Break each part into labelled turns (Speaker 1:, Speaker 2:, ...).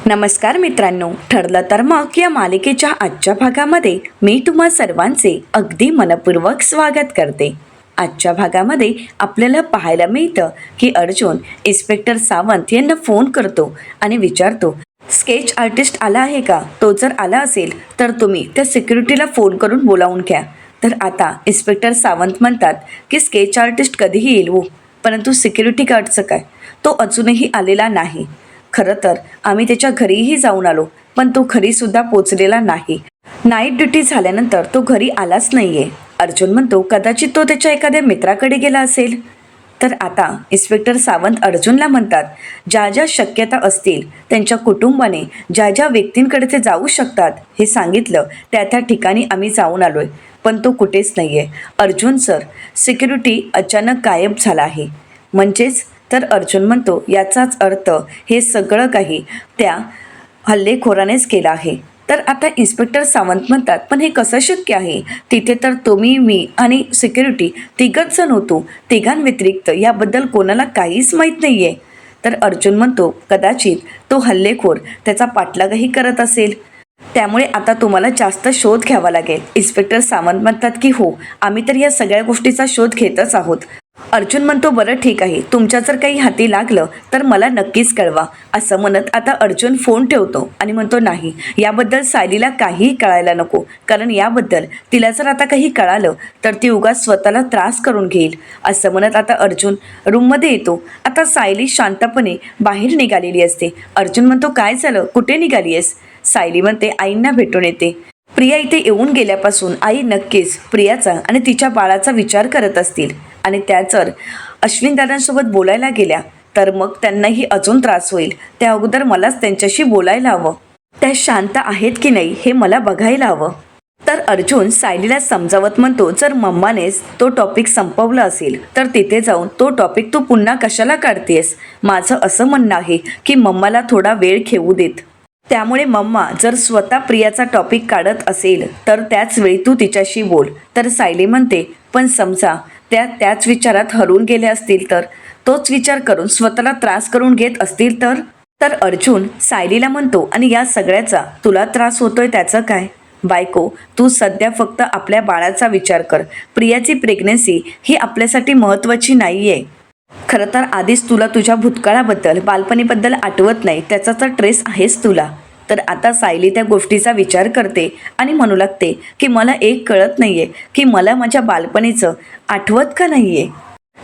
Speaker 1: नमस्कार मित्रांनो, ठरलं तर मग या मालिकेच्या आजच्या भागामध्ये मी तुम्हा सर्वांचे अगदी मनपूर्वक स्वागत करते. आजच्या भागामध्ये आपल्याला पाहायला मिळतं की अर्जुन इन्स्पेक्टर सावंत यांना फोन करतो आणि विचारतो, स्केच आर्टिस्ट आला आहे का? तो जर आला असेल तर तुम्ही त्या सिक्युरिटीला फोन करून बोलावून घ्या. तर आता इन्स्पेक्टर सावंत म्हणतात की स्केच आर्टिस्ट कधीही येईल हो, परंतु सिक्युरिटी गार्डचं काय? तो अजूनही आलेला नाही. खरं तर आम्ही त्याच्या घरीही जाऊन आलो, पण तो घरीसुद्धा पोचलेला नाही. नाईट ड्युटी झाल्यानंतर तो घरी आलाच नाहीये. अर्जुन म्हणतो, कदाचित तो त्याच्या एखाद्या मित्राकडे गेला असेल. तर आता इन्स्पेक्टर सावंत अर्जुनला म्हणतात, ज्या ज्या शक्यता असतील त्यांच्या कुटुंबाने ज्या ज्या व्यक्तींकडे ते जाऊ शकतात हे सांगितलं, त्या त्या ठिकाणी आम्ही जाऊन आलोय, पण तो कुठेच नाहीये. अर्जुन सर, सिक्युरिटी अचानक गायब झाला आहे. म्हणजेच तर अर्जुन म्हणतो, याचाच अर्थ हे सगळं काही त्या हल्लेखोरानेच केलं आहे. तर आता इन्स्पेक्टर सावंत म्हणतात, पण हे कसं शक्य आहे? तिथे तर तुम्ही, मी आणि सिक्युरिटी तिघच जण होतो. तिघांव्यतिरिक्त याबद्दल कोणाला काहीच माहीत नाही आहे. तर अर्जुन म्हणतो, कदाचित तो हल्लेखोर त्याचा पाठलागही करत असेल. त्यामुळे आता तुम्हाला जास्त शोध घ्यावा लागेल. इन्स्पेक्टर सावंत म्हणतात की हो, आम्ही तर या सगळ्या गोष्टीचा शोध घेतच आहोत. अर्जुन म्हणतो, बरं ठीक आहे, तुमच्या जर काही हाती लागलं तर मला नक्कीच कळवा. असं म्हणत आता अर्जुन फोन ठेवतो आणि म्हणतो, नाही, याबद्दल सायलीला काहीही कळायला नको, कारण याबद्दल तिला जर आता काही कळालं तर ती उगाच स्वतःला त्रास करून घेईल. असं म्हणत आता अर्जुन रूममध्ये येतो. आता सायली शांतपणे बाहेर निघालेली असते. अर्जुन म्हणतो, काय झालं, कुठे निघाली आहेस? सायली म्हणते, आईंना भेटून येते. प्रिया इथे येऊन गेल्यापासून आई नक्कीच प्रियाचा आणि तिच्या बाळाचा विचार करत असतील, आणि त्या जर अश्विन दादांसोबत बोलायला गेल्या तर मग त्यांनाही अजून त्रास होईल. त्या अगोदर मलाच त्यांच्याशी बोलायला हवं. त्या शांत आहेत की नाही हे मला बघायला हवं. तर अर्जुन सायलीला समजावत म्हणतो, जर मम्मानेच तो टॉपिक संपवला असेल तर तिथे जाऊन तो टॉपिक तू पुन्हा कशाला काढतेस? माझं असं म्हणणं आहे की मम्माला थोडा वेळ घेऊ देत. त्यामुळे मम्मा जर स्वतः प्रियाचा टॉपिक काढत असेल तर त्याच वेळी तू तिच्याशी बोल. तर सायली म्हणते, पण समजा त्याच विचारात हरवून गेले असतील तर? तोच विचार करून स्वतःला त्रास करून घेत असतील तर? तर अर्जुन सायलीला म्हणतो, आणि या सगळ्याचा तुला त्रास होतोय त्याचं काय? बायको, तू सध्या फक्त आपल्या बाळाचा विचार कर. प्रियाची प्रेग्नन्सी ही आपल्यासाठी महत्त्वाची नाही आहे. खरं तर आधीच तुला तुझ्या भूतकाळाबद्दल, बालपणीबद्दल आठवत नाही, त्याचा तर ट्रेस आहेच तुला. तर आता सायली त्या गोष्टीचा विचार करते आणि म्हणू लागते की मला एक कळत नाही आहे की मला माझ्या बालपणीचं आठवत का नाही आहे.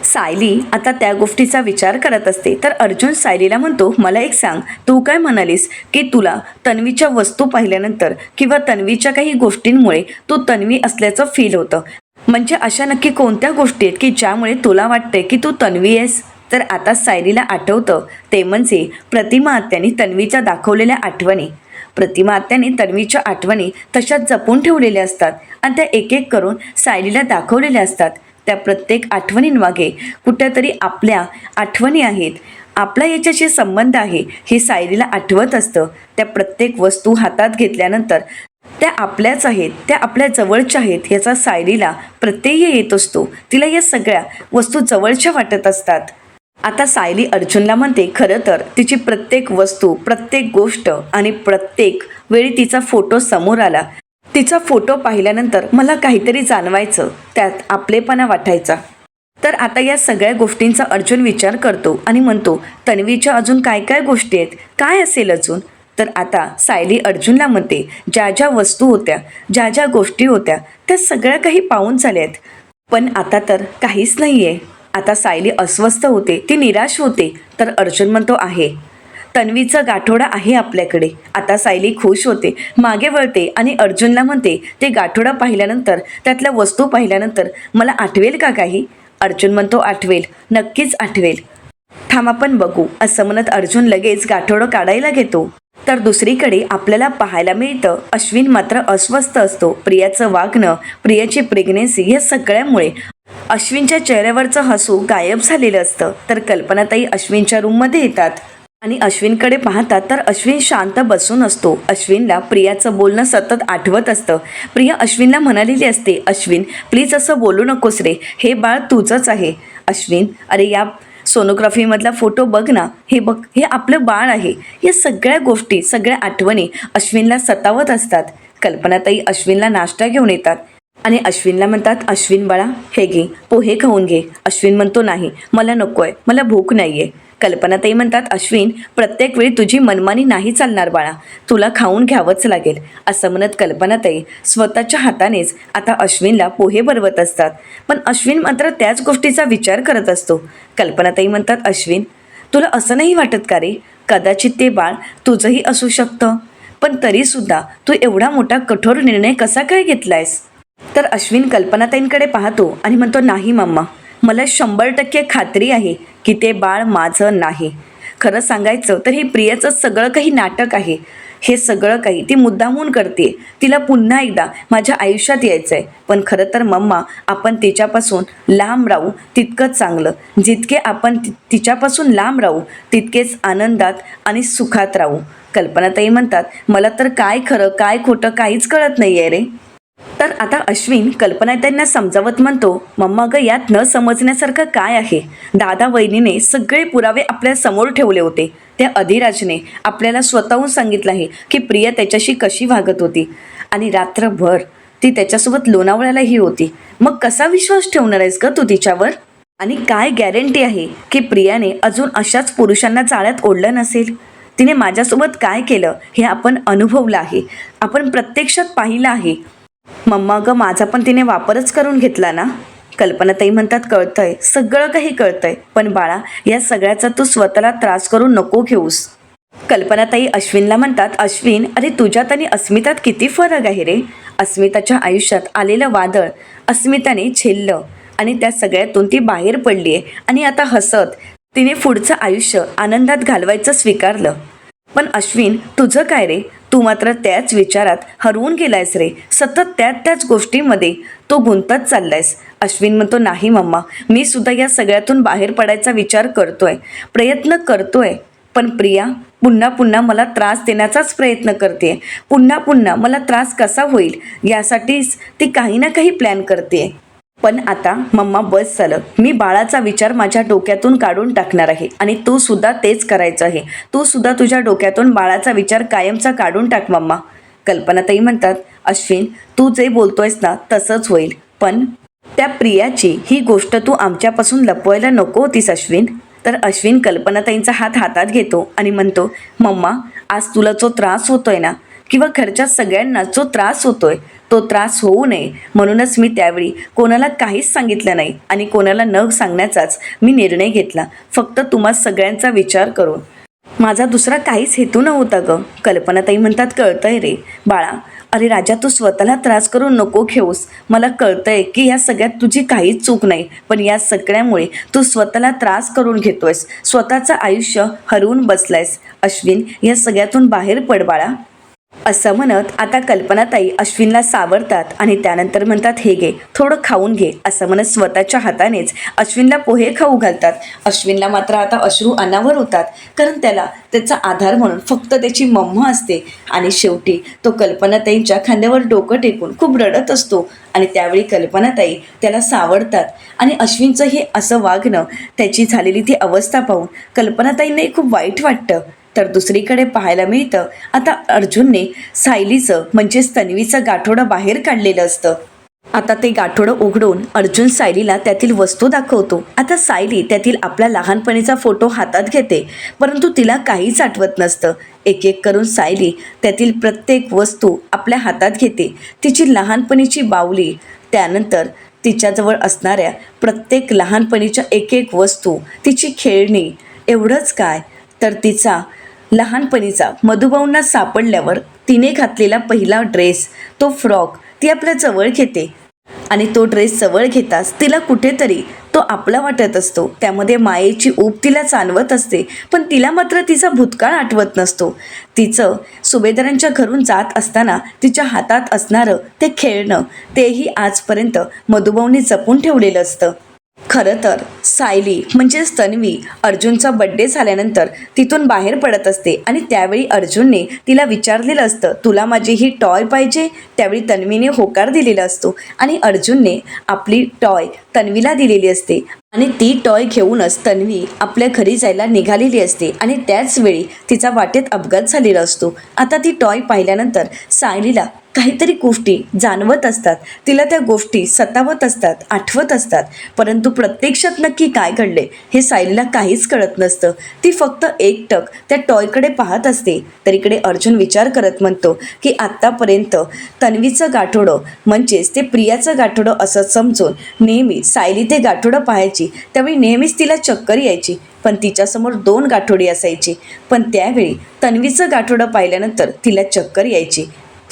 Speaker 1: सायली आता त्या गोष्टीचा विचार करत असते. तर अर्जुन सायलीला म्हणतो, मला एक सांग, तू काय म्हणालीस की तुला तन्वीच्या वस्तू पाहिल्यानंतर किंवा तन्वीच्या काही गोष्टींमुळे तू तन्वी असल्याचं फील होतं. म्हणजे अशा नक्की कोणत्या गोष्टी आहेत की ज्यामुळे तुला वाटते की तू तन्वी आहेस? तर आता सायलीला आठवतं ते म्हणजे प्रतिमा आत्याने तन्वीच्या दाखवलेल्या आठवणी. प्रतिमा आत्याने तन्वीच्या आठवणी तशाच जपून ठेवलेल्या असतात आणि त्या एक एक करून सायलीला दाखवलेल्या असतात. त्या प्रत्येक आठवणींमागे कुठेतरी आपल्या आठवणी आहेत, आपला याच्याशी संबंध आहे हे सायलीला आठवत असतं. त्या प्रत्येक वस्तू हातात घेतल्यानंतर त्या आपल्याच आहेत, त्या आपल्या जवळच्या आहेत याचा सायलीला प्रत्यय येत असतो. तिला या सगळ्या वस्तू जवळच्या वाटत असतात. आता सायली अर्जुनला म्हणते, खरं तर तिची प्रत्येक वस्तू, प्रत्येक गोष्ट आणि प्रत्येक वेळी तिचा फोटो समोर आला. तिचा फोटो पाहिल्यानंतर मला काहीतरी जाणवायचं, त्यात आपलेपणा वाटायचा. तर आता या सगळ्या गोष्टींचा अर्जुन विचार करतो आणि म्हणतो, तन्वीच्या अजून काय काय गोष्टी आहेत, काय असेल अजून? तर आता सायली अर्जुनला म्हणते, ज्या ज्या वस्तू होत्या, ज्या ज्या गोष्टी होत्या त्या सगळ्या काही पाहून झाल्यात, पण आता तर काहीच नाही आहे. आता सायली अस्वस्थ होते, ती निराश होते. तर अर्जुन म्हणतो, आहे तन्वीचं गाठोडा आहे आपल्याकडे. आता सायली खुश होते, मागे वळते आणि अर्जुनला म्हणते, ते गाठोडा पाहिल्यानंतर, त्यातल्या वस्तू पाहिल्यानंतर मला आठवेल का काही? अर्जुन म्हणतो, आठवेल, नक्कीच आठवेल. थांब आपण बघू. असं म्हणत अर्जुन लगेच गाठोडं काढायला घेतो. तर दुसरीकडे आपल्याला पाहायला मिळतं अश्विन मात्र अस्वस्थ असतो. प्रियाचं वागणं, प्रियाची प्रेग्नेन्सी या सगळ्यामुळे अश्विनच्या चेहऱ्यावरचं हसू गायब झालेलं असतं. तर कल्पनाताई अश्विनच्या रूममध्ये येतात आणि अश्विनकडे पाहतात तर अश्विन शांत बसून असतो. अश्विनला प्रियाचं बोलणं सतत आठवत असतं. प्रिया अश्विनला म्हणालेली असते, अश्विन प्लीज असं बोलू नकोस रे, हे बाळ तुझंच आहे. अश्विन, अरे या सोनोग्राफीमधला फोटो बघ ना, हे बघ, हे आपलं बाळ आहे. या सगळ्या गोष्टी, सगळ्या आठवणी अश्विनला सतावत असतात. कल्पनाताई अश्विनला नाश्ता घेऊन येतात आणि अश्विनला म्हणतात, अश्विन बाळा, हे घे, पोहे खाऊन घे. अश्विन म्हणतो, नाही, मला नको आहे, मला भूक नाही आहे. कल्पनाताई म्हणतात, अश्विन, प्रत्येक वेळी तुझी मनमानी नाही चालणार बाळा, तुला खाऊन घ्यावंच लागेल. असं म्हणत कल्पनाताई स्वतःच्या हातानेच आता अश्विनला पोहे बनवत असतात. पण अश्विन मात्र त्याच गोष्टीचा विचार करत असतो. कल्पनाताई म्हणतात, अश्विन, तुला असं नाही वाटत का रे, कदाचित ते बाळ तुझंही असू शकतं, पण तरीसुद्धा तू एवढा मोठा कठोर निर्णय कसा काय घेतलायस? तर अश्विन कल्पनाताईंकडे पाहतो आणि म्हणतो, नाही मम्मा, मला 100% खात्री आहे की ते बाळ माझं नाही. खरं सांगायचं तर हे प्रियाचं सगळं काही नाटक आहे. हे सगळं काही ती मुद्दामून करते. तिला पुन्हा एकदा माझ्या आयुष्यात यायचं आहे. पण खरं तर मम्मा, आपण तिच्यापासून लांब राहू तितकंच चांगलं. जितके आपण तिच्यापासून लांब राहू तितकेच आनंदात आणि सुखात राहू. कल्पनाताई म्हणतात, मला तर काय खरं काय खोटं काहीच कळत नाही आहे रे. तर आता अश्विन कल्पनाताईंना समजावत म्हणतो, मम्मा गं, यात न समजण्यासारखं काय आहे? दादा वहिनीने सगळे पुरावे आपल्या समोर ठेवले होते. त्या अधिराजने आपल्याला स्वतःहून सांगितलं आहे की प्रिया त्याच्याशी कशी वागत होती आणि रात्रभर ती त्याच्यासोबत लोणावळ्यालाही होती. मग कसा विश्वास ठेवणार आहेस का तू तिच्यावर? आणि काय गॅरंटी आहे की प्रियाने अजून अशाच पुरुषांना जाळ्यात ओढलं नसेल? तिने माझ्यासोबत काय केलं हे आपण अनुभवलं आहे, आपण प्रत्यक्षात पाहिलं आहे. मम्मा गं, माझा पण तिने वापरच करून घेतला ना. कल्पनाताई म्हणतात, कळतंय, सगळं काही कळतंय, पण बाळा, या सगळ्याचा तू स्वतःला त्रास करून नको घेऊस. कल्पनाताई अश्विनला म्हणतात, अश्विन, अरे तुझ्यात आणि अस्मितात किती फरक आहे रे. अस्मिताच्या आयुष्यात आलेलं वादळ अस्मिताने झेललं आणि त्या सगळ्यातून ती बाहेर पडली आहे आणि आता हसत तिने पुढचं आयुष्य आनंदात घालवायचं स्वीकारलं. पण अश्विन, तुझं काय रे? तू मात्र त्याच विचारात हरवून गेलायस रे. सतत त्याच गोष्टीमध्ये तो गुंतत चाललायस. अश्विन म्हणतो, नाही मम्मा, मी सुद्धा या सगळ्यातून बाहेर पडायचा विचार करतोय, प्रयत्न करतोय. पण प्रिया पुन्हा पुन्हा मला त्रास देण्याचाच प्रयत्न करते. पुन्हा पुन्हा मला त्रास कसा होईल यासाठीच ती काही ना काही प्लॅन करते. पण आता मम्मा, बस झालं. मी बाळाचा विचार माझ्या डोक्यातून काढून टाकणार आहे आणि तू सुद्धा तेच करायचं आहे. तू सुद्धा तुझ्या डोक्यातून बाळाचा विचार कायमचा काढून टाक मम्मा. कल्पनाताई म्हणतात, अश्विन, तू जे बोलतोयस ना तसंच होईल, पण त्या प्रियाची ही गोष्ट तू आमच्यापासून लपवायला नको होतीस अश्विन. तर अश्विन कल्पनाताईंचा हात हातात घेतो आणि म्हणतो, मम्मा, आज तुला जो त्रास होतोय ना, किंवा घरच्या सगळ्यांना जो त्रास होतोय, तो त्रास होऊ नये म्हणूनच मी त्यावेळी कोणाला काहीच सांगितलं नाही आणि कोणाला न सांगण्याचाच मी निर्णय घेतला, फक्त तुम्हा सगळ्यांचा विचार करून. माझा दुसरा काहीच हेतू नव्हता गं. कल्पनाताई म्हणतात, कळतंय रे बाळा. अरे राजा, तू स्वतःला त्रास करून नको घेऊस. मला कळतंय की या सगळ्यात तुझी काहीच चूक नाही, पण या सगळ्यामुळे तू स्वतःला त्रास करून घेतोयस, स्वतःचं आयुष्य हरवून बसलायस. अश्विन, या सगळ्यातून बाहेर पड बाळा. असं म्हणत आता कल्पनाताई अश्विनला सावरतात आणि त्यानंतर म्हणतात, हे घे, थोडं खाऊन घे. असं म्हणत स्वतःच्या हातानेच अश्विनला पोहे खाऊ घालतात. अश्विनला मात्र आता अश्रू अनावर होतात, कारण त्याला त्याचा आधार म्हणून फक्त त्याची मम्मा असते. आणि शेवटी तो कल्पनाताईंच्या खांद्यावर डोकं टेकून खूप रडत असतो आणि त्यावेळी कल्पनाताई त्याला सावरतात. आणि अश्विनचं हे असं वागणं, त्याची झालेली ती अवस्था पाहून कल्पनाताईंनाही खूप वाईट वाटतं. तर दुसरीकडे पाहायला मिळतं, आता अर्जुनने सायलीचं म्हणजेच तन्वीचं गाठोडं बाहेर काढलेलं असतं. आता ते गाठोडं उघडून अर्जुन सायलीला त्यातील वस्तू दाखवतो. आता सायली त्यातील आपला लहानपणीचा फोटो हातात घेते, परंतु तिला काहीच आठवत नसतं. एक एक करून सायली त्यातील प्रत्येक वस्तू आपल्या हातात घेते. तिची लहानपणीची बाहुली, त्यानंतर तिच्याजवळ असणाऱ्या प्रत्येक लहानपणीच्या एक एक वस्तू, तिची खेळणी. एवढंच काय, तर तिचा लहानपणीचा मधुभाऊंना सापडल्यावर तिने घातलेला पहिला ड्रेस, तो फ्रॉक ती आपल्या जवळ घेते. आणि तो ड्रेस जवळ घेताच तिला कुठेतरी तो आपला वाटत असतो. त्यामध्ये मायेची ऊब तिला जाणवत असते, पण तिला मात्र तिचा भूतकाळ आठवत नसतो. तिचं सुभेदारांच्या घरून जात असताना तिच्या हातात असणारं ते खेळणं, तेही आजपर्यंत मधुभाऊंनी जपून ठेवलेलं असतं. खरं तर सायली म्हणजेच तन्वी अर्जुनचा बड्डे झाल्यानंतर तिथून बाहेर पडत असते आणि त्यावेळी अर्जुनने तिला विचारलेलं असतं, तुला माझी ही टॉय पाहिजे? त्यावेळी तन्वीने होकार दिलेला असतो आणि अर्जुनने आपली टॉय तन्वीला दिलेली असते. आणि ती टॉय घेऊनच तन्वी आपल्या घरी जायला निघालेली असते आणि त्याच वेळी तिचा वाटेत अपघात झालेला असतो. आता ती टॉय पाहिल्यानंतर सायलीला काहीतरी गोष्टी जाणवत असतात, तिला त्या गोष्टी सतावत असतात, आठवत असतात. परंतु प्रत्यक्षात नक्की काय घडले हे सायलीला काहीच कळत नसतं. ती फक्त एकटक त्या टॉयकडे पाहत असते. तर इकडे अर्जुन विचार करत म्हणतो की आत्तापर्यंत तन्वीचं गाठोडं म्हणजेच ते प्रियाचं गाठोडं असं समजून नेहमी सायली ते गाठोडं पाहायची. त्यावेळी नेहमीच तिला चक्कर यायची, पण तिच्यासमोर 2 गाठोडी असायची. पण त्यावेळी तन्वीचं गाठोडं पाहिल्यानंतर तिला चक्कर यायची.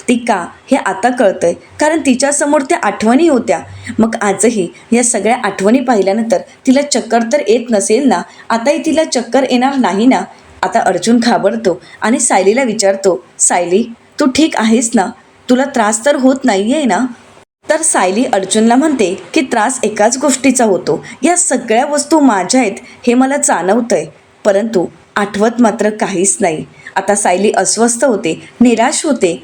Speaker 1: ती का हे आता कळतंय, कारण तिच्यासमोर त्या आठवणी होत्या. मग आजही या सगळ्या आठवणी पाहिल्यानंतर तिला चक्कर तर येत नसेल ना, आताही तिला चक्कर येणार नाही ना. आता अर्जुन घाबरतो आणि सायलीला विचारतो, सायली तू ठीक आहेस ना, तुला त्रास तर होत नाहीये ना. तर सायली अर्जुनला म्हणते की त्रास एकाच गोष्टीचा होतो, या सगळ्या वस्तू माझ्या आहेत हे मला जाणवतंय, परंतु आठवत मात्र काहीच नाही. आता सायली अस्वस्थ होते, निराश होते.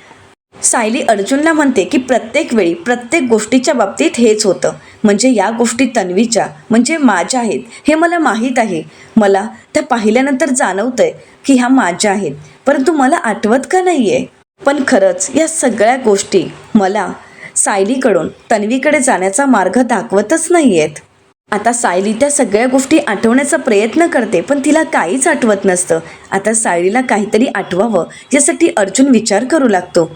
Speaker 1: सायली अर्जुनला म्हणते की प्रत्येक वेळी प्रत्येक गोष्टीच्या बाबतीत हेच होतं, म्हणजे या गोष्टी तन्वीच्या म्हणजे माझ्या आहेत हे मला माहीत आहे. मला त्या पाहिल्यानंतर जाणवतंय की ह्या माझ्या आहेत, परंतु मला आठवत का नाही आहे. पण खरंच या सगळ्या गोष्टी मला सायलीकडून तन्वीकडे जाण्याचा मार्ग दाखवतच नाही आहेत. आता सायली त्या सगळ्या गोष्टी आठवण्याचा प्रयत्न करते, पण तिला काहीच आठवत नसतं. आता सायलीला काहीतरी आठवावं यासाठी अर्जुन विचार करू लागतो.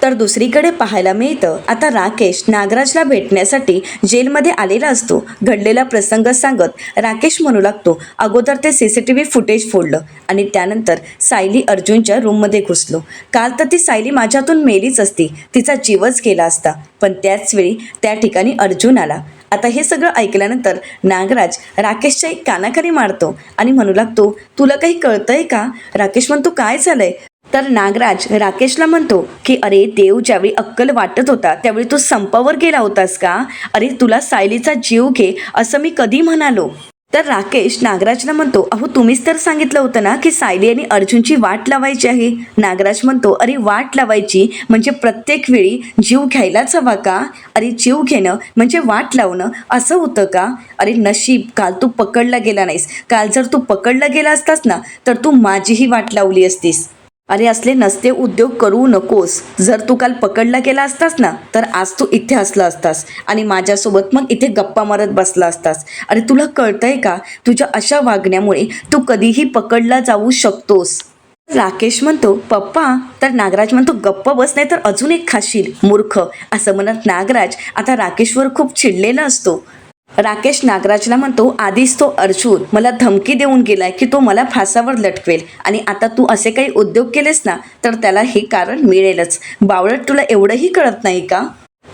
Speaker 1: तर दुसरीकडे पाहायला मिळतं आता राकेश नागराजला भेटण्यासाठी जेलमध्ये आलेला असतो. घडलेला प्रसंग सांगत राकेश म्हणू लागतो, अगोदर ते CCTV फुटेज फोडलं आणि त्यानंतर सायली अर्जुनच्या रूममध्ये घुसलो. काल तर ती सायली माझ्यातून मेलीच असती, तिचा जीवच गेला असता, पण त्याच वेळी त्या ठिकाणी अर्जुन आला. आता हे सगळं ऐकल्यानंतर नागराज राकेशच्या एक कानाखाली मारतो आणि म्हणू लागतो, तुला काही कळतंय का. राकेश म्हणतो, काय झालंय. तर नागराज राकेशला म्हणतो की अरे देव ज्यावेळी अक्कल वाटत होता त्यावेळी तू संपावर गेला होतास का. अरे तुला सायलीचा जीव घे असं मी कधी म्हणालो. तर राकेश नागराजला म्हणतो, अहो तुम्हीच तर सांगितलं होतं ना की सायली आणि अर्जुनची वाट लावायची आहे. नागराज म्हणतो, अरे वाट लावायची म्हणजे प्रत्येक वेळी जीव घ्यायलाच हवा का. अरे जीव घेणं म्हणजे वाट लावणं असं होतं का. अरे नशीब काल तू पकडला गेला नाहीस. काल जर तू पकडला गेला असतास ना तर तू माझीही वाट लावली असतीस. अरे असले नसते उद्योग करू नकोस. जर तू काल पकडला गेला असतास ना तर आज तू इथे असला असतास आणि माझ्यासोबत मग इथे गप्पा मारत बसला असतास. अरे तुला कळतंय का, तुझ्या अशा वागण्यामुळे तू कधीही पकडला जाऊ शकतोस. राकेश म्हणतो, पप्पा. तर नागराज म्हणतो, गप्प बस नाही तर अजून एक खाशील मूर्ख. असं म्हणत नागराज आता राकेशवर खूप चिडलेला असतो. राकेश नागराजला म्हणतो, आधीच तो अर्जुन मला धमकी देऊन गेलाय की तो मला फासावर लटकवेल आणि आता तू असे काही उद्योग केलेस ना तर त्याला हे कारण मिळेलच. बावळट, तुला एवढंही कळत नाही का.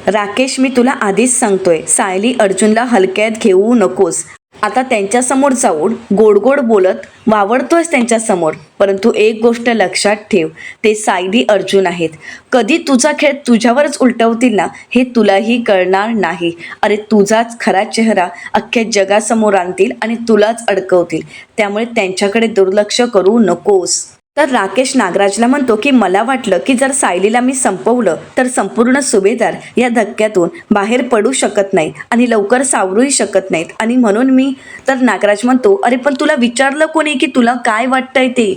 Speaker 1: राकेश मी तुला आधीच सांगतोय, सायली अर्जुनला हलक्यात घेऊ नकोस. आता त्यांच्यासमोर जाऊन गोड गोड बोलत वावरतोयस त्यांच्यासमोर, परंतु एक गोष्ट लक्षात ठेव, ते सायली अर्जुन आहेत. कधी तुझा खेळ तुझ्यावरच उलटवतील ना हे तुलाही कळणार नाही. अरे तुझाच खरा चेहरा अख्ख्या जगासमोर आणतील आणि तुलाच अडकवतील. त्यामुळे त्यांच्याकडे दुर्लक्ष करू नकोस. तर राकेश नागराजला म्हणतो की मला वाटलं की जर सायलीला मी संपवलं तर संपूर्ण सुभेदार या धक्क्यातून बाहेर पडू शकत नाहीत आणि लवकर सावरूही शकत नाहीत आणि म्हणून मी. तर नागराज म्हणतो, अरे पण तुला विचारलं कोणी की तुला काय वाटतंय ते.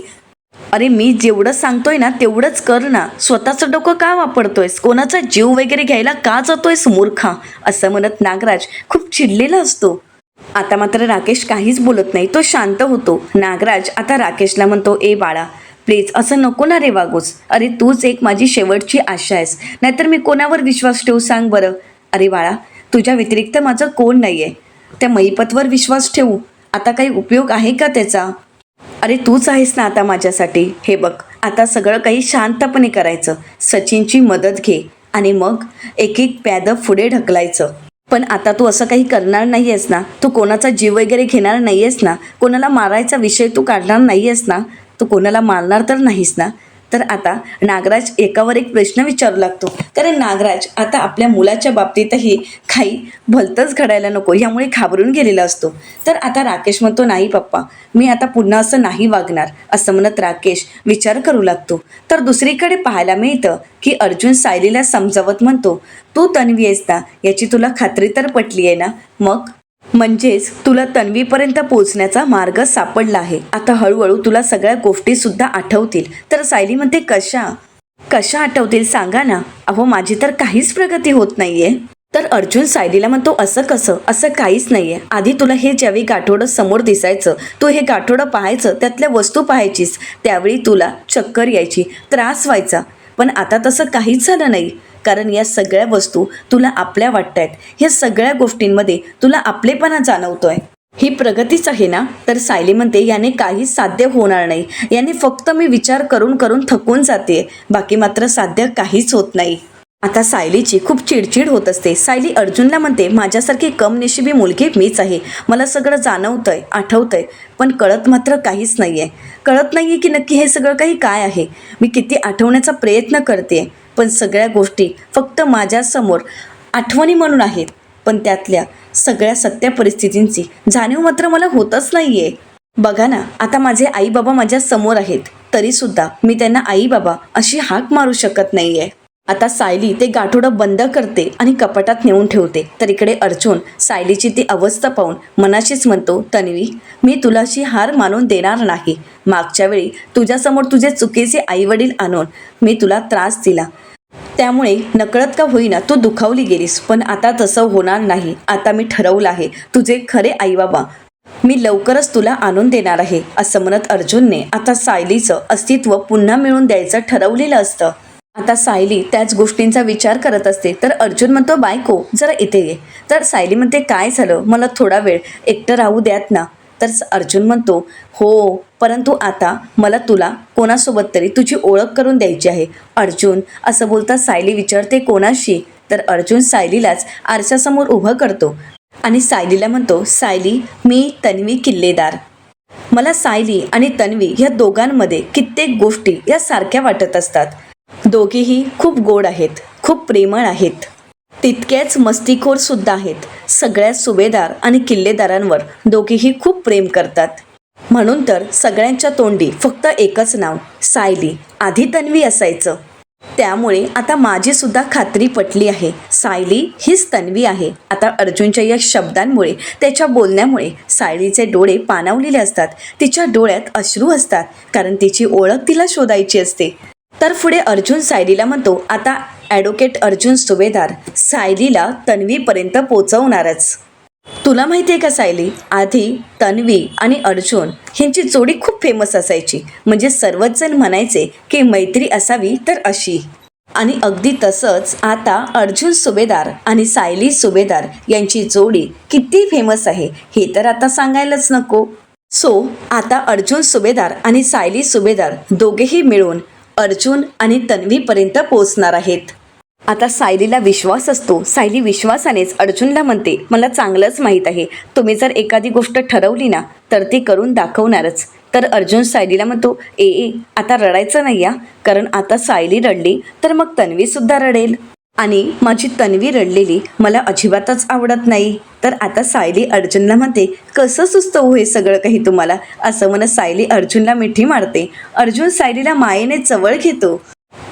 Speaker 1: अरे मी जेवढं सांगतोय ना तेवढंच कर ना. स्वतःचं डोकं का वापरतोयस, कोणाचा जीव वगैरे घ्यायला का जातोयस मूर्खा. असं म्हणत नागराज खूप चिडलेला असतो. आता मात्र राकेश काहीच बोलत नाही, तो शांत होतो. नागराज आता राकेशला म्हणतो, ए बाळा प्लीज असं नको ना रे वागूस. अरे तूच एक माझी शेवटची आशा आहेस, नाहीतर मी कोणावर विश्वास ठेवू सांग बरं. अरे बाळा तुझ्या व्यतिरिक्त माझं कोण नाही आहे. त्या महिपतवर विश्वास ठेवू आता काही उपयोग आहे का त्याचा. अरे तूच आहेस ना आता माझ्यासाठी. हे बघ आता सगळं काही शांतपणे करायचं, सचिनची मदत घे आणि मग एक एक प्यादं पुढे ढकलायचं. पण आता तू असं काही करणार नाही आहेस ना, तू कोणाचा जीव वगैरे घेणार नाही आहेस ना, कोणाला मारायचा विषय तू काढणार नाही आहेस ना, तू कोणाला मारणार तर नाहीस ना. तर आता नागराज एकावर एक प्रश्न विचारू लागतो, कारण नागराज आता आपल्या मुलाच्या बाबतीतही काही भलतंच घडायला नको यामुळे घाबरून गेलेला असतो. तर आता राकेश म्हणतो, नाही पप्पा मी आता पुन्हा असं नाही वागणार. असं म्हणत राकेश विचार करू लागतो. तर दुसरीकडे पाहायला मिळतं की अर्जुन सायलीला समजावत म्हणतो, तू तन्वी आहेस ना याची तुला खात्री तर पटली आहे ना. मग म्हणजेच तुला तन्वीपर्यंत पोहोचण्याचा मार्ग सापडला आहे. आता हळूहळू तुला सगळ्या गोष्टी सुद्धा आठवतील. तर सायली म्हणते, कशा कशा आठवतील सांगा ना. अहो माझी तर काहीच प्रगती होत नाहीये. तर अर्जुन सायलीला म्हणतो, असं कसं, असं काहीच नाहीये. आधी तुला हे ज्यावेळी गाठोडं समोर दिसायचं, तू हे गाठोडं पाहायचं, त्यातल्या वस्तू पाहायचीस, त्यावेळी तुला चक्कर यायची, त्रास व्हायचा. पण आता तसं काहीच झालं नाही. कारण या सगळ्या वस्तू तुला आपल्या वाटतायत. ह्या सगळ्या गोष्टींमध्ये तुला आपलेपणा जाणवतोय. ही प्रगतीच आहे ना. तर सायली म्हणते, याने काहीच साध्य होणार नाही. याने फक्त मी विचार करून करून थकून जाते, बाकी मात्र साध्य काहीच होत नाही. आता सायलीची खूप चिडचिड होत असते. सायली अर्जुनला म्हणते, माझ्यासारखी कमनशिबी मुलगी मीच आहे. मला सगळं जाणवतंय, आठवतंय, पण कळत मात्र काहीच नाहीये. कळत नाहीये की नक्की हे सगळं काही काय आहे. मी किती आठवण्याचा प्रयत्न करते, पण सगळ्या गोष्टी फक्त माझ्यासमोर आठवणी म्हणून आहेत. पण त्यातल्या सगळ्या सत्य परिस्थितींची जाणीव मात्र मला होतच नाहीये. बघा ना, आता माझे आई बाबा माझ्या समोर आहेत, तरीसुद्धा मी त्यांना आई बाबा अशी हाक मारू शकत नाहीये. आता सायली ते गाठोडं बंद करते आणि कपाटात नेऊन ठेवते. तर इकडे अर्जुन सायलीची ती अवस्था पाहून मनाशीच म्हणतो, तन्वी, मी तुला अशी हार मानून देणार नाही. मागच्या वेळी तुझ्यासमोर तुझे चुकीचे आईवडील आणून मी तुला त्रास दिला, त्यामुळे नकळत का होईना तू दुखावली गेलीस. पण आता तसं होणार नाही. आता मी ठरवलं आहे, तुझे खरे आई बाबा मी लवकरच तुला आणून देणार आहे. असं म्हणत अर्जुनने आता सायलीचं अस्तित्व पुन्हा मिळवून द्यायचं ठरवलेलं असतं. आता सायली त्याच गोष्टींचा विचार करत असते. तर अर्जुन म्हणतो, बायको जरा इथे ये. तर सायली म्हणते, काय झालं, मला थोडा वेळ एकटं राहू द्यात ना. तर अर्जुन म्हणतो, हो, परंतु आता मला तुला कोणासोबत तरी तुझी ओळख करून द्यायची आहे. अर्जुन असं बोलता सायली विचारते, कोणाशी. तर अर्जुन सायलीलाच आरशासमोर उभं करतो आणि सायलीला म्हणतो, सायली, मी तन्वी किल्लेदार. मला सायली आणि तन्वी ह्या दोघांमध्ये कित्येक गोष्टी या सारख्या वाटत असतात. दोघेही खूप गोड आहेत, खूप प्रेमळ आहेत, तितक्याच मस्तीखोर सुद्धा आहेत. सगळ्या सुभेदार आणि किल्लेदारांवर दोघेही खूप प्रेम करतात. म्हणून तर सगळ्यांच्या तोंडी फक्त एकच नाव, सायली. आधी तन्वी असायचं. त्यामुळे आता माझी सुद्धा खात्री पटली आहे, सायली हीच तन्वी आहे. आता अर्जुनच्या या शब्दांमुळे, त्याच्या बोलण्यामुळे सायलीचे डोळे पाणावलेले असतात. तिच्या डोळ्यात अश्रू असतात, कारण तिची ओळख तिला शोधायची असते. तर पुढे अर्जुन सायलीला म्हणतो, आता ॲडव्होकेट अर्जुन सुभेदार सायलीला तन्वीपर्यंत पोचवणारच. तुला माहिती आहे का सायली, आधी तन्वी आणि अर्जुन ह्यांची जोडी खूप फेमस असायची. म्हणजे सर्वच जण म्हणायचे की मैत्री असावी तर अशी. आणि अगदी तसंच आता अर्जुन सुभेदार आणि सायली सुभेदार यांची जोडी किती फेमस आहे हे तर आता सांगायलाच नको. सो आता अर्जुन सुभेदार आणि सायली सुभेदार दोघेही मिळून अर्जुन आणि तन्वीपर्यंत पोहोचणार आहेत. आता सायलीला विश्वास असतो. सायली विश्वासानेच अर्जुनला म्हणते, मला चांगलंच माहीत आहे, तुम्ही जर एखादी गोष्ट ठरवली ना तर ती करून दाखवणारच. तर अर्जुन सायलीला म्हणतो, ए आता रडायचं नाही या, कारण आता सायली रडली तर मग तन्वीसुद्धा रडेल, आणि माझी तन्वी रडलेली मला अजिबातच आवडत नाही. तर आता सायली अर्जुनला म्हणते, कसं सुचतं हो हे सगळं काही तुम्हाला. असं म्हणत सायली अर्जुनला मिठी मारते. अर्जुन सायलीला मायेने जवळ घेतो.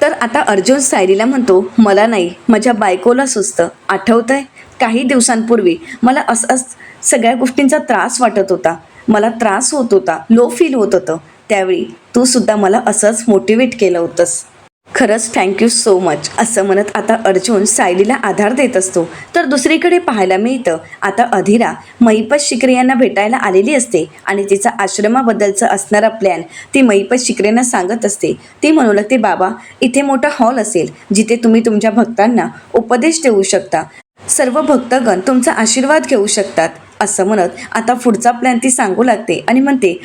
Speaker 1: तर आता अर्जुन सायलीला म्हणतो, मला नाही, माझ्या बायकोला सुचतं. आठवतंय काही दिवसांपूर्वी मला असं सगळ्या गोष्टींचा त्रास वाटत होता, मला त्रास होत होता, लो फील होत होतं. त्यावेळी तू सुद्धा मला असंच मोटिवेट केलं होतंस. खरंच थँक्यू सो मच. असं म्हणत आता अर्जुन सायलीला आधार देत असतो. तर दुसरीकडे पाहायला मिळतं, आता अधीरा महिपत शिकरे यांना भेटायला आलेली असते आणि तिचा आश्रमाबद्दलचा असणारा प्लॅन ती महिपत शिकरेंना सांगत असते. ती म्हणू लागते, बाबा इथे मोठा हॉल असेल जिथे तुम्ही तुमच्या भक्तांना उपदेश देऊ शकता, सर्व भक्तगण तुमचा आशीर्वाद घेऊ शकतात. असं म्हणत आता पुढचा प्लॅन ती सांगू लागते आणि म्हणते,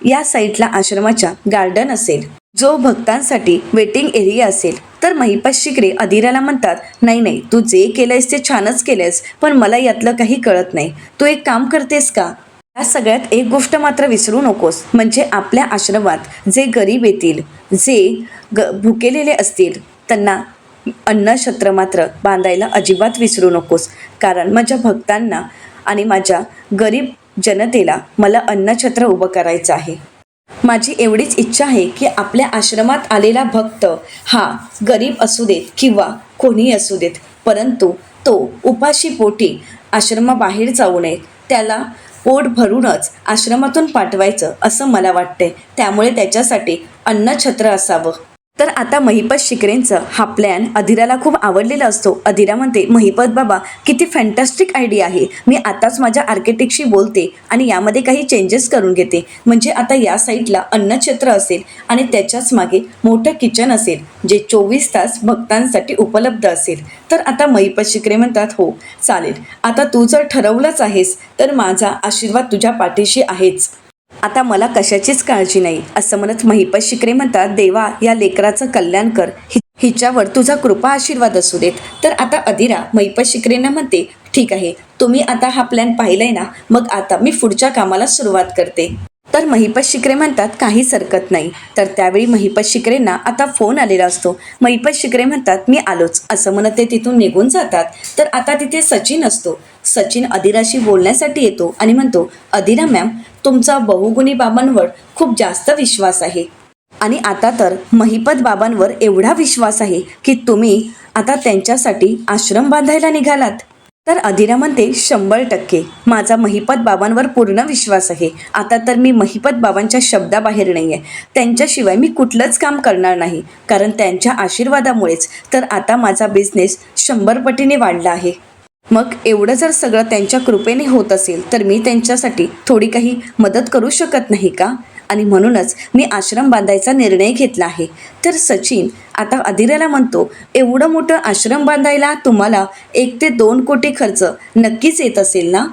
Speaker 1: या साईडला आश्रमाच्या गार्डन असेल, जो भक्तांसाठी वेटिंग एरिया असेल. तर महिपत शिकरे अधीराला म्हणतात, नाही नाही, तू जे केलंयस ते छानच केलंयस, पण मला यातलं काही कळत नाही. तू एक काम करतेस का, या सगळ्यात एक गोष्ट मात्र विसरू नकोस, म्हणजे आपल्या आश्रमात जे गरीब येतील, जे भुकेलेले असतील, त्यांना अन्नछत्र मात्र बांधायला अजिबात विसरू नकोस. कारण माझ्या भक्तांना आणि माझ्या गरीब जनतेला मला अन्नछत्र उभं करायचं आहे. माझी एवढीच इच्छा आहे की आपल्या आश्रमात आलेला भक्त हा गरीब असू देत किंवा कोणी असू देत, परंतु तो उपाशी पोटी आश्रमाबाहेर जाऊ नये. त्याला पोट भरूनच आश्रमातून पाठवायचं असं मला वाटतंय. त्यामुळे त्याच्यासाठी अन्नछत्र असावं. तर आता महिपत शिकरेंचं हा प्लॅन अधिराला खूप आवडलेला असतो. अधिरा म्हणते, महिपत बाबा किती फॅन्टॅस्टिक आयडिया आहे. मी आताच माझ्या आर्किटेक्टशी बोलते आणि यामध्ये काही चेंजेस करून घेते. म्हणजे आता या साईडला अन्नछत्र असेल आणि त्याच्याच मागे मोठं किचन असेल जे 24 तास भक्तांसाठी उपलब्ध असेल. तर आता महिपत शिकरे म्हणतात, हो चालेल, आता तू जर ठरवलंच आहेस तर माझा आशीर्वाद तुझ्या पाठीशी आहेच. आता मला कशाचीच काळजी नाही असं म्हणत महिपत शिकरे म्हणतात, देवा या लेकराचं कल्याण कर, हिच्यावर तुझा कृपा आशीर्वाद असू देत. तर आता अधिरा महिपत शिकरेंना म्हणते, ठीक आहे, तुम्ही आता हा प्लॅन पाहिलाय ना, मग आता मी पुढच्या कामाला सुरुवात करते. तर महिपत शिकरे म्हणतात, काहीच हरकत नाही. तर त्यावेळी महिपत शिकरेंना आता फोन आलेला असतो. महिपत शिकरे म्हणतात, मी आलोच असं म्हणत ते तिथून निघून जातात. तर आता तिथे सचिन असतो. सचिन अधिराशी बोलण्यासाठी येतो आणि म्हणतो, अधिरा मॅम, तुमचा बहुगुणी बाबांवर खूप जास्त विश्वास आहे आणि आता तर महिपत बाबांवर एवढा विश्वास आहे की तुम्ही आता त्यांच्यासाठी आश्रम बांधायला निघालात. तर अधिरा म्हणते, 100% माझा महिपत बाबांवर पूर्ण विश्वास आहे. आता तर मी महिपत बाबांच्या शब्दाबाहेर नाही आहे. त्यांच्याशिवाय मी कुठलंच काम करणार नाही, कारण त्यांच्या आशीर्वादामुळेच तर आता माझा बिझनेस 100 पटीने वाढला आहे. मग एवढं जर सगळं त्यांच्या कृपेने होत असेल तर मी त्यांच्यासाठी थोडी काही मदत करू शकत नाही का? आणि म्हणूनच मी आश्रम बांधायचा निर्णय घेतला आहे. तर सचिन आता अधिराला म्हणतो, एवढं मोठं आश्रम बांधायला तुम्हाला 1 ते 2 कोटी खर्च नक्कीच येत असेल ना?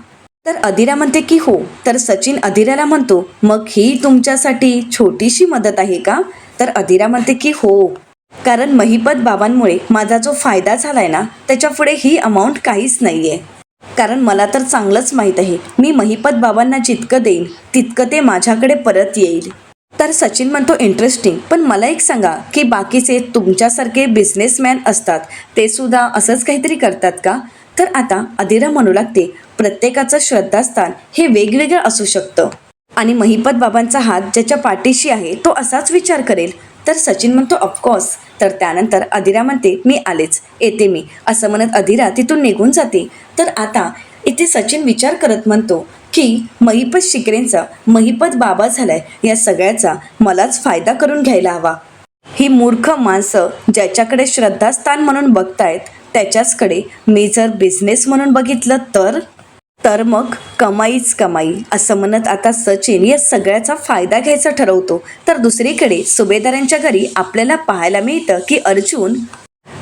Speaker 1: तर अधिरा म्हणते की हो. तर सचिन अधिराला म्हणतो, मग ही तुमच्यासाठी छोटीशी मदत आहे का? तर अधिरा म्हणते की हो, कारण महिपत बाबांमुळे माझा जो फायदा झालाय ना, त्याच्या पुढे ही अमाऊंट काहीच नाहीये. कारण मला तर चांगलंच माहीत आहे, मी महिपत बाबांना जितकं देईन तितकं ते माझ्याकडे परत येईल. तर सचिन म्हणतो, इंटरेस्टिंग, पण मला एक सांगा की बाकीचे तुमच्यासारखे बिझनेसमॅन असतात ते सुद्धा असंच काहीतरी करतात का? तर आता अधिरा म्हणू लागते, प्रत्येकाचं श्रद्धास्थान हे वेगवेगळं असू शकतं आणि महिपत बाबांचा हात ज्याच्या पाठीशी आहे तो असाच विचार करेल. तर सचिन म्हणतो, ऑफकोर्स. तर त्यानंतर अधिरा म्हणते, मी आलेच, येते मी असं म्हणत अधिरा तिथून निघून जाते. तर आता इथे सचिन विचार करत म्हणतो की महिपत शिकरेंचा महिपत बाबा झालाय, या सगळ्याचा मलाच फायदा करून घ्यायला हवा. ही मूर्ख माणसं ज्याच्याकडे श्रद्धास्थान म्हणून बघतायत त्याच्याचकडे मी जर बिझनेस म्हणून बघितलं तर मग कमाईच कमाई असं म्हणत आता सचिन या सगळ्याचा फायदा घ्यायचा ठरवतो. तर दुसरीकडे सुभेदारांच्या घरी आपल्याला पाहायला मिळतं की अर्जुन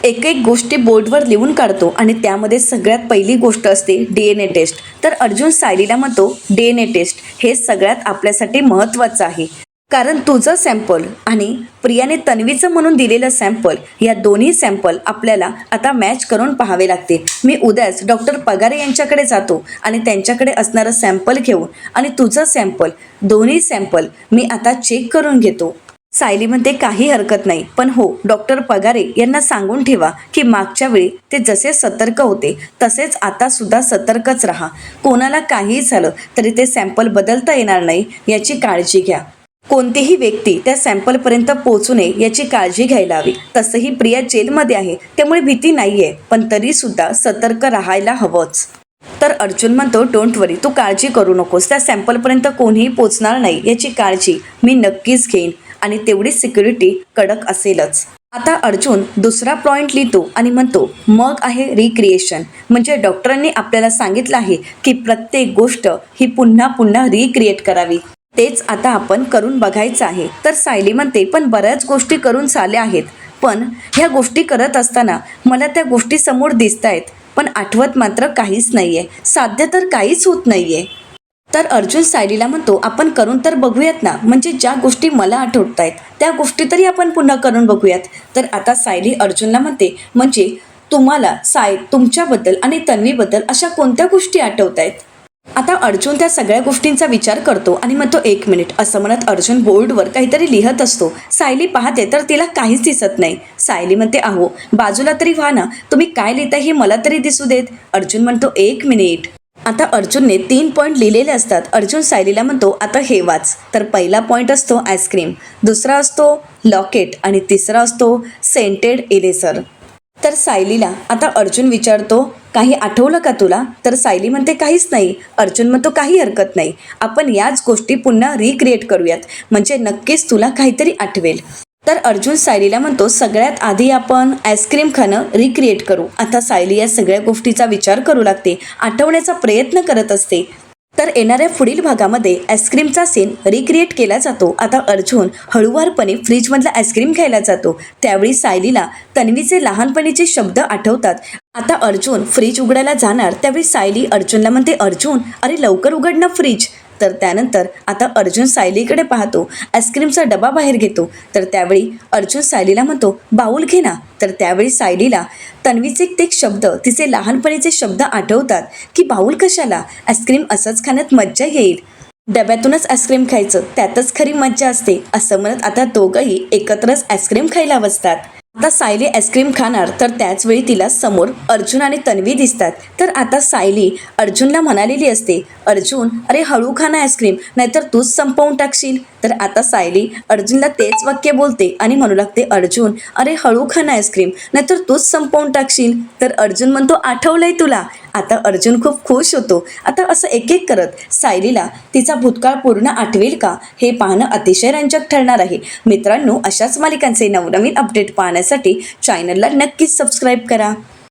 Speaker 1: एक एक गोष्टी बोर्डवर लिहून काढतो आणि त्यामध्ये सगळ्यात पहिली गोष्ट असते DNA टेस्ट. तर अर्जुन सायलीला म्हणतो, DNA टेस्ट हे सगळ्यात आपल्यासाठी महत्त्वाचं आहे, कारण तुझं सॅम्पल आणि प्रियाने तन्वीचं म्हणून दिलेलं सॅम्पल या दोन्ही सॅम्पल आपल्याला आता मॅच करून पाहावे लागते. मी उद्याच डॉक्टर पगारे यांच्याकडे जातो आणि त्यांच्याकडे असणारं सॅम्पल घेऊन आणि तुझं सॅम्पल दोन्ही सॅम्पल मी आता चेक करून घेतो. सायली म्हणते, काही हरकत नाही, पण हो डॉक्टर पगारे यांना सांगून ठेवा की मागच्या वेळी ते जसे सतर्क होते तसेच आता सुद्धा सतर्कच राहा. कोणाला काहीही झालं तरी ते सॅम्पल बदलता येणार नाही याची काळजी घ्या. कोणतीही व्यक्ती त्या सॅम्पलपर्यंत पोहोचू नये याची काळजी घ्यायला हवी. तसंही प्रिया जेलमध्ये आहे त्यामुळे भीती नाहीये, पण तरी सुद्धा सतर्क राहायला हवंच. तर अर्जुन म्हणतो, डोंट वरी, तू काळजी करू नकोस, त्या सॅम्पलपर्यंत कोणीही पोचणार नाही याची काळजी मी नक्कीच घेईन आणि तेवढी सिक्युरिटी कडक असेलच. आता अर्जुन दुसरा पॉइंट लिहितो आणि म्हणतो, मग आहे रिक्रिएशन. म्हणजे डॉक्टरांनी आपल्याला सांगितलं आहे की प्रत्येक गोष्ट ही पुन्हा पुन्हा रिक्रिएट करावी. तेच आता आपण करून बघायचं आहे. तर सायली म्हणते, पण बऱ्याच गोष्टी करून झाल्या आहेत, पण ह्या गोष्टी करत असताना मला त्या गोष्टी समोर दिसत आहेत पण आठवत मात्र काहीच नाहीये, साध्य तर काहीच होत नाहीये. तर अर्जुन सायलीला म्हणतो, आपण करून तर बघूयात ना, म्हणजे ज्या गोष्टी मला आठवत आहेत त्या गोष्टी तरी आपण पुन्हा करून बघूयात. तर आता सायली अर्जुनला म्हणते, म्हणजे तुम्हाला तुमच्याबद्दल आणि तन्वीबद्दल अशा कोणत्या गोष्टी आठवत आहेत? आता अर्जुन त्या सगळ्या गोष्टींचा विचार करतो आणि म्हणतो, 1 मिनिट असं म्हणत अर्जुन बोर्डवर काहीतरी लिहत असतो. सायली पाहते तर तिला काहीच दिसत नाही. सायली म्हणते, अहो बाजूला तरी व्हा ना, तुम्ही काय लिहिताय हे मला तरी दिसू देत. अर्जुन म्हणतो, 1 मिनिट. आता अर्जुनने 3 पॉईंट लिहिलेले असतात. अर्जुन सायलीला म्हणतो, आता हे वाच. तर पहिला पॉईंट असतो आईस्क्रीम, दुसरा असतो लॉकेट आणि तिसरा असतो सेंटेड इरेझर. तर सायलीला आता अर्जुन विचारतो, काही आठवलं का तुला? तर सायली म्हणते काहीच नाही. अर्जुन म्हणतो काही हरकत नाही, आपण याच गोष्टी पुन्हा रिक्रिएट करूयात, म्हणजे नक्कीच तुला काहीतरी आठवेल. तर अर्जुन सायलीला म्हणतो, सगळ्यात आधी आपण आईस्क्रीम खाणं रिक्रिएट करू. आता सायली या सगळ्या गोष्टीचा विचार करू लागते, आठवण्याचा प्रयत्न करत असते. तर येणाऱ्या पुढील भागामध्ये आईस्क्रीमचा सीन रिक्रिएट केला जातो. आता अर्जुन हळूवारपणे फ्रीजमधला आईस्क्रीम खायला जातो. त्यावेळी सायलीला तन्वीचे लहानपणीचे शब्द आठवतात. आता अर्जुन फ्रीज उघडायला जाणार त्यावेळी सायली अर्जुनला म्हणते, अर्जुन अरे लवकर उघड ना फ्रीज. तर त्यानंतर आता अर्जुन सायलीकडे पाहतो, आईस्क्रीमचा डबा बाहेर घेतो. तर त्यावेळी अर्जुन सायलीला म्हणतो, बाऊल घे ना. तर त्यावेळी सायलीला तन्वीचे ते शब्द, तिचे लहानपणीचे शब्द आठवतात की बाऊल कशाला, आईस्क्रीम असंच खाण्यात मज्जा येईल, डब्यातूनच आईस्क्रीम खायचं त्यातच खरी मज्जा असते, असं म्हणत आता दोघंही एकत्रच आईस्क्रीम खायला बसतात. आता सायली आईस्क्रीम खाणार तर त्याच वेळी तिला समोर अर्जुन आणि तन्वी दिसतात. तर आता सायली अर्जुनला म्हणालेली असते, अर्जुन अरे हळू खा ना आईस्क्रीम, नाहीतर तूच संपवून टाकशील. तर आता सायली अर्जुनला तेच वाक्य बोलते आणि म्हणू लागते, अर्जुन अरे हळू खा ना आईस्क्रीम, नाहीतर तूच संपवून टाकशील. तर अर्जुन म्हणतो, आठवलंय तुला. आता अर्जुन खूप खुश होतो. आता असं एक एक करत सायलीला तिचा भूतकाळ पूर्ण आठवेल का हे पाहणं अतिशय रंजक ठरणार आहे. मित्रांनो, अशाच मालिकांचे नवनवीन अपडेट पाहण्यासाठी चॅनलला नक्कीच सबस्क्राईब करा.